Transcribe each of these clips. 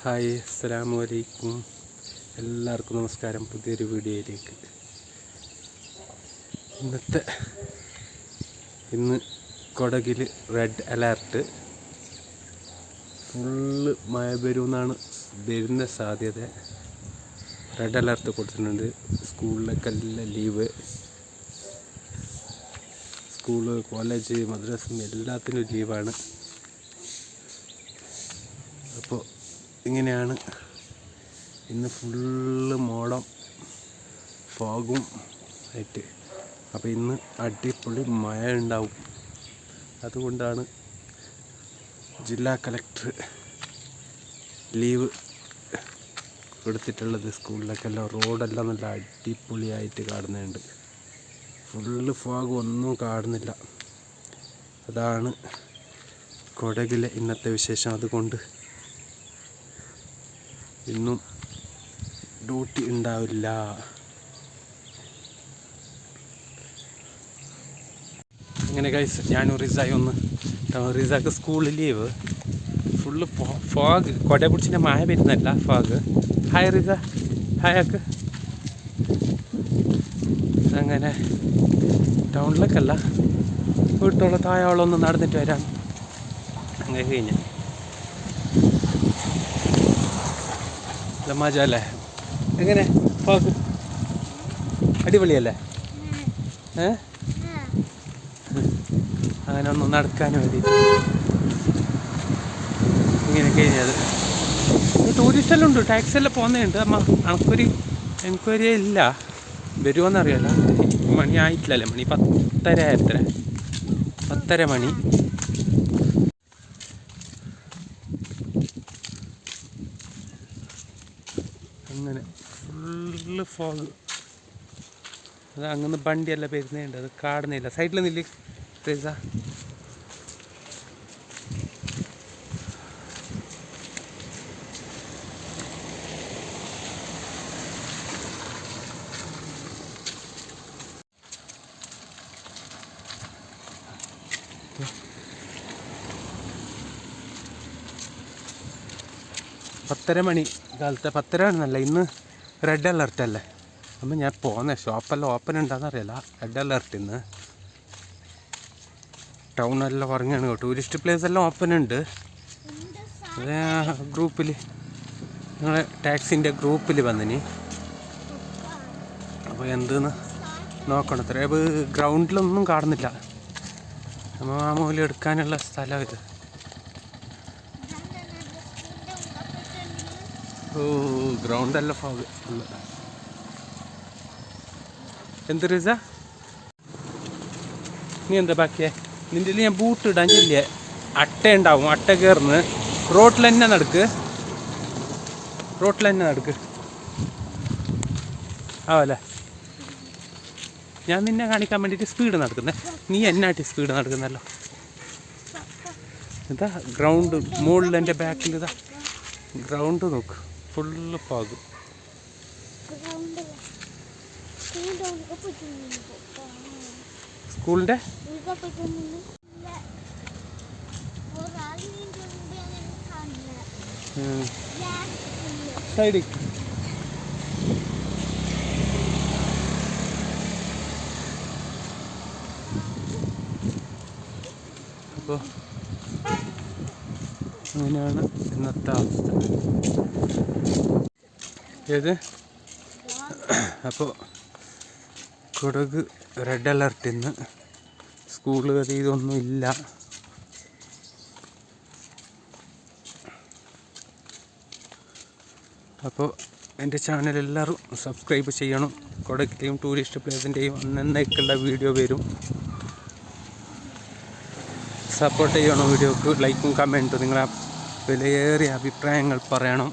Hi അസ്സലാമു അലൈക്കും. എല്ലാവർക്കും നമസ്കാരം. പുതിയൊരു വീഡിയോയിലേക്ക്. ഇന്ന് കൊടകിൽ റെഡ് അലർട്ട്, ഫുള്ള് മഴ വരുന്ന സാധ്യത. റെഡ് അലർട്ട് കൊടുത്തിട്ടുണ്ട്. സ്കൂളിലേക്കെല്ലാം ലീവ്. സ്കൂള്, കോളേജ്, മദ്രസ എല്ലാത്തിനും ലീവാണ്. അപ്പോൾ ഇങ്ങനെയാണ് ഇന്ന് ഫുള്ള് മോഡം ഫോഗും ആയിട്ട്. അപ്പോൾ ഇന്ന് അടിപൊളി മഴ ഉണ്ടാവും. അതുകൊണ്ടാണ് ജില്ലാ കളക്ടർ ലീവ് കൊടുത്തിട്ടുള്ളത്. സ്കൂളിലേക്കെല്ലാം റോഡെല്ലാം നല്ല അടിപൊളിയായിട്ട് കാണുന്നുണ്ട്. ഫുള്ള് ഫോഗ് ഒന്നും കാണുന്നില്ല. അതാണ് കൊടകിലെ ഇന്നത്തെ വിശേഷം. അതുകൊണ്ട് ഇന്നും ഡ്യൂട്ടി ഉണ്ടാവില്ല. അങ്ങനെ ഗൈസ്, ഞാനും റിസായി റിസാക്ക് സ്കൂളിൽ ലീവ്. ഫുള്ള് ഫോഗ്, കൊട പിടിച്ചിൻ്റെ മഴ വരുന്നല്ല, ഫോഗ്. ഹായ് റിസ, ഹായാക്ക്. അങ്ങനെ ടൗണിലേക്കല്ല, വീട്ടോളം തായോളമൊന്ന് നടന്നിട്ട് വരാം. അങ്ങനെ കഴിഞ്ഞ് മജ അല്ലേ? എങ്ങനെ ഫോഗ് അടിപൊളിയല്ലേ? അങ്ങനെ ഒന്ന് നടക്കാൻ വേണ്ടി ഇങ്ങനെ കഴിഞ്ഞത്. ടൂറിസ്റ്റെല്ലാം ഉണ്ട്, ടാക്സി എല്ലാം പോകുന്നുണ്ട്. അമ്മ എനിക്കൊരു എൻക്വയറി ഇല്ല, വരുമോയെന്നറിയാലോ. മണി ആയിട്ടില്ലല്ലേ, മണി 10:30. 10:30 മണി. അങ്ങനെ ഫുള്ള് ഫോഗ്. അത് അങ്ങനെ വണ്ടിയെല്ലാം വരുന്നുണ്ട്, അത് കാണുന്നില്ല. സൈഡിൽ നില്ല റീസ. പത്തര മണി കാലത്തെ 10:30 ആണെന്നല്ല, ഇന്ന് റെഡ് അലർട്ടല്ലേ. അപ്പം ഞാൻ പോകുന്നത് ഷോപ്പെല്ലാം ഓപ്പൺ ഉണ്ടാകുന്നറിയില്ല. റെഡ് അലർട്ട് ഇന്ന്. ടൗണെല്ലാം ഉറങ്ങുകയാണ്. ടൂറിസ്റ്റ് പ്ലേസ് എല്ലാം ഓപ്പൺ ഉണ്ട്. അത് ഗ്രൂപ്പിൽ, ഞങ്ങളെ ടാക്സിൻ്റെ ഗ്രൂപ്പിൽ വന്നിനി. അപ്പോൾ എന്തെന്ന് നോക്കണം. അത്ര ഗ്രൗണ്ടിലൊന്നും കാണുന്നില്ല. നമ്മൾ മാമൂലി എടുക്കാനുള്ള സ്ഥലം ഇത്. ഓ, ഗ്രൗണ്ടെല്ലാം ഫോഗ്. എന്ത് റിസ, നീ എന്താ ബാക്കിയേ? നിൻ്റെ ഞാൻ ബൂട്ട് ഇടാൻ ചെല്ലിയേ. അട്ട ഉണ്ടാവും, അട്ട കയറുന്ന്. റോട്ടിൽ തന്നെ നടക്ക് ആവല്ലേ. ഞാൻ നിന്നെ കാണിക്കാൻ വേണ്ടിയിട്ട് സ്പീഡ് നടക്കുന്നത്, നീ എന്നായിട്ട് സ്പീഡ് നടക്കുന്നല്ലോ. ഇതാ ഗ്രൗണ്ട് മുകളിൽ, എൻ്റെ ബാക്കിൽ ഇതാ ഗ്രൗണ്ട് നോക്ക്, ഫുള്ള് ഫോഗ്. സ്കൂളിൻ്റെ സൈഡിൽ അപ്പോൾ അങ്ങനെയാണ് ഇന്നത്തെ അവസ്ഥ. ഏത് അപ്പോൾ കൊടക് റെഡ് അലർട്ട് ഇന്ന്. സ്കൂള് ഇതൊന്നും ഇല്ല. അപ്പോൾ എൻ്റെ ചാനൽ എല്ലാവരും സബ്സ്ക്രൈബ് ചെയ്യണം. കൊടകിലെയും ടൂറിസ്റ്റ് പ്ലേസിൻ്റെയും അന്നേക്കുള്ള വീഡിയോ വരും. സപ്പോർട്ട് ചെയ്യണം. വീഡിയോക്ക് ലൈക്കും കമൻറ്റും, നിങ്ങളെ വിലയേറിയ അഭിപ്രായങ്ങൾ പറയണം.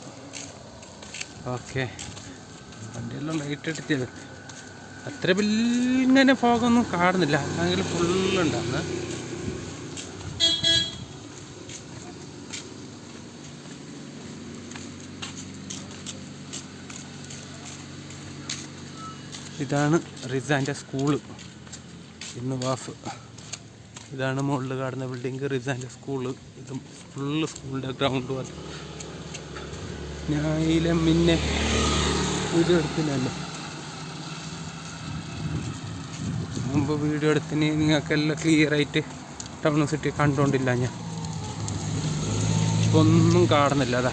ഓക്കെ. വണ്ടിയെല്ലാം ലൈറ്റ് എടുത്തത് അത്ര ഇങ്ങനെ ഫോഗൊന്നും കാണുന്നില്ല, അല്ലെങ്കിൽ ഫുള്ളുണ്ടാകുന്ന. ഇതാണ് റിസാൻ്റെ സ്കൂള്. ഇന്ന് വാഫ്. ഇതാണ് മുകളിൽ കാണുന്ന ബിൽഡിങ്, റിസാൻ്റെ സ്കൂള്. ഇത് ഫുള്ള് സ്കൂളിൻ്റെ ഗ്രൗണ്ട് പോലെ. ഞാൻ ഇതിലെ മുന്നേ വീഡിയോ എടുത്തില്ലല്ലോ, മുമ്പ് വീഡിയോ എടുത്തിന് നിങ്ങൾക്കെല്ലാം ക്ലിയറായിട്ട് ടൗൺ സിറ്റി കണ്ടുകൊണ്ടില്ല. ഞാൻ ഇപ്പം ഒന്നും കാണുന്നില്ല. അതാ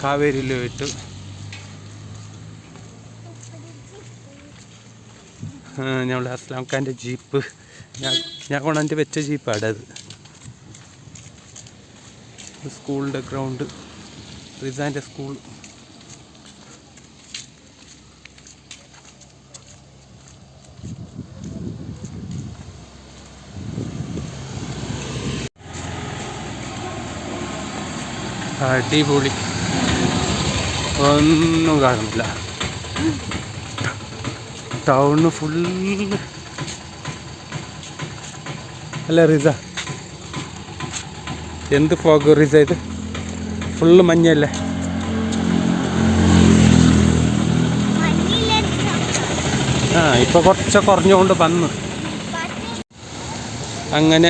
കാവേരിയിൽ പോയിട്ട് ഞങ്ങളുടെ അസ്ലാം ഖാൻ്റെ ജീപ്പ്, ഞാൻ കൊണ്ടുവന്നിട്ട് വെച്ച ജീപ്പാണ് അത്. സ്കൂളിൻ്റെ ഗ്രൗണ്ട്, റിസാൻ്റെ സ്കൂൾ. അടിപൊളി, ഒന്നും കാണുന്നില്ല. ടൗണ് ഫുള്ള് അല്ല റിസ, എന്ത് ഫോഗ് റിസ, ഇത് ഫുള്ള് മഞ്ഞല്ലേ. ഇപ്പോൾ കുറച്ച് കുറഞ്ഞുകൊണ്ട് വന്നു. അങ്ങനെ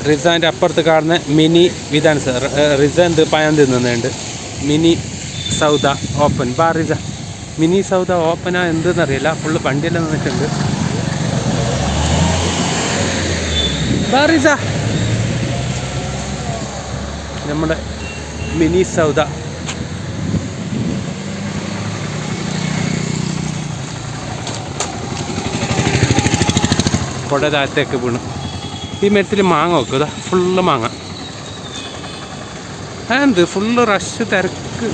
റിസാൻ്റെ അപ്പുറത്ത് കാണുന്ന മിനി ഇതാണ് സാർ. റിസ എന്ത് പയം തിന്നുന്നുണ്ട്. മിനി സൗദ ഓപ്പൺ ബാ റിസ. മിനി സൗദ ഓപ്പനാ എന്തെന്നറിയില്ല, ഫുള്ള് വണ്ടിയെല്ലാം നിന്നിട്ടുണ്ട്. ബാ റിസ, നമ്മുടെ മിനി സൗദ. കൊട താഴത്തേക്ക് വീണു. ഈ മരത്തിൽ മാങ്ങ വെക്കുക, ഫുള്ള് മാങ്ങ. എന്ത് ഫുള്ള് റഷ്, തിരക്ക്.